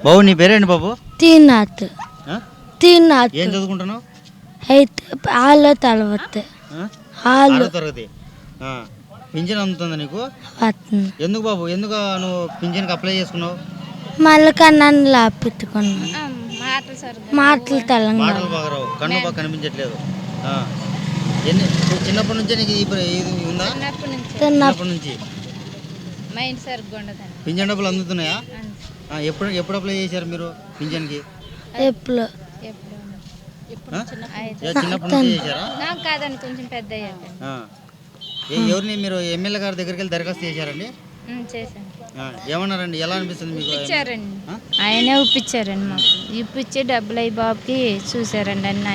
బాబు నీ పేరేంటి బాబు? తీనాథ్. ఆ? తీనాథ్. ఏం చదువుకుంటున్నావు? అయితే ఆలో తర్వాత ఆరో తరగతి. పింఛన్ అందుతుందా నీకు? వస్తుంది. ఎందుకు బాబు, ఎందుకు నువ్వు పింఛన్కి అప్లై చేసుకున్నావు? మళ్ళీ కన్నాను లాపెట్టుకున్నాను. మాటలు తెలంగాణ మాటలు బాగా రావు, కన్ను బాగా కనిపించట్లేదు. చిన్నప్పటి నుంచే నీకు ఇది ఉందా? చిన్నప్పటి నుంచి పింఛన్ డబ్బులు అందుతున్నాయా? ఎప్పుడు అప్లై చేశారు మీరు పింఛన్కి? ఎప్పుడు చిన్నప్పటి నుంచి చేశారా? కొంచెం పెద్ద ఎవరిని మీరు ఎమ్మెల్యే గారి దగ్గరికి వెళ్ళి దరఖాస్తు చేశారండి? ఏమన్నారండి? ఎలా అనిపిస్తుంది మీకు? ఇప్పించారండి, ఆయనే ఇప్పించారండి. మాకు ఇప్పించి డబ్బులు అయ్యి బాబుకి చూసారండి అన్ని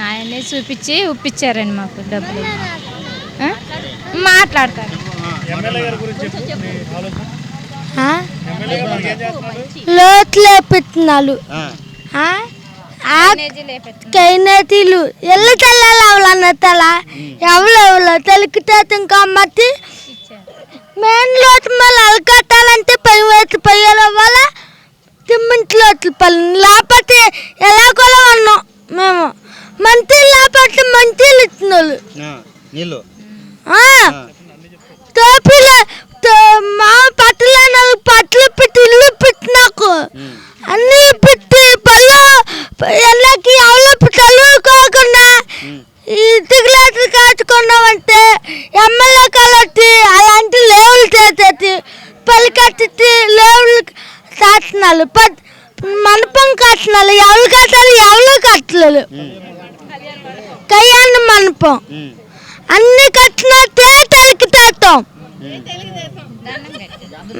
ఆయనే చూపించి ఇప్పించారండి మాకు డబ్బులు. మాట్లాడతారు లోతు లేపెత్తున్నాడు, కైనతీలు ఎల్లు తెల్లాలి అవలన్న తల ఎవరు తెలికితే ఇంకా అమ్మతి మెయిన్ లోతు మళ్ళీ అలకట్టాలంటే పయ్యాల వల్ల తిమ్మింటి లోతులు పల్లి లేకపోతే ఎలాగోలా ఉన్నాం మేము. మంత్రులు లేకపోతే మంత్రులు ఇచ్చిన వాళ్ళు తోపిలో మా పట్టలేని పట్టలు పెట్టి ఇల్లు పెట్టి నాకు అన్నీ పెట్టి పళ్ళు ఎల్లకి ఎవరు చదువుకోకుండా ఇటుకలు కాచుకున్నామంటే ఎమ్మెల్యే కలట్టి అలాంటి లేవులు చేసేది పల్లి కట్టి లేవులు కాచినాలు మండపం కట్టినాలు ఎవరు కట్టాలి ఎవరు కట్టలేదు. కళ్యాణ మండపం అన్ని కట్టినట్టే తెలుగుతాం.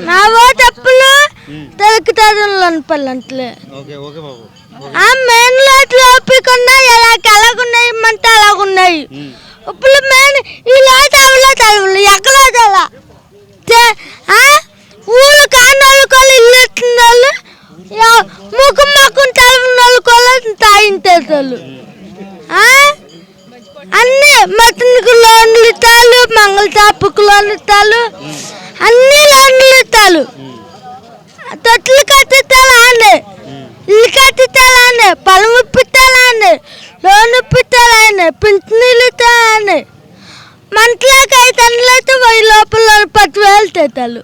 నా ఓటప్పులు తెలుగుతాదంలో పల్లంటలే మెయిన్ లోట్లు ఒప్పుకుండా ఎలాగున్నాయి ఇమ్మంటే అలాగున్నాయి. ఇప్పుడు మెయిన్ ఈ లోటు ఎవరో తెలవలు ఎక్కడో తెల ఊరు కాని వాళ్ళు ఇల్లు ఎత్తిన వాళ్ళు ముఖం తెలవని వాళ్ళు కూడా తాయించేవాళ్ళు. అన్నీ మతనికి లోన్లు ఇస్తాలు, మంగళ చాపుకు లోన్లు ఇస్తాలు, అన్ని లోన్లు ఇస్తాలు. తొట్లు కట్టిస్తాలండి, ఇల్లు కట్టిస్తాలండి, పొలం ఇప్పిస్తాలండి, లోన్ ఇప్పిస్తాలండి, పింఛనీళ్ళు ఇస్తాలండి. మంటలోకి 5 అయితే 1000 లోపల 10,000 తెస్తాలు.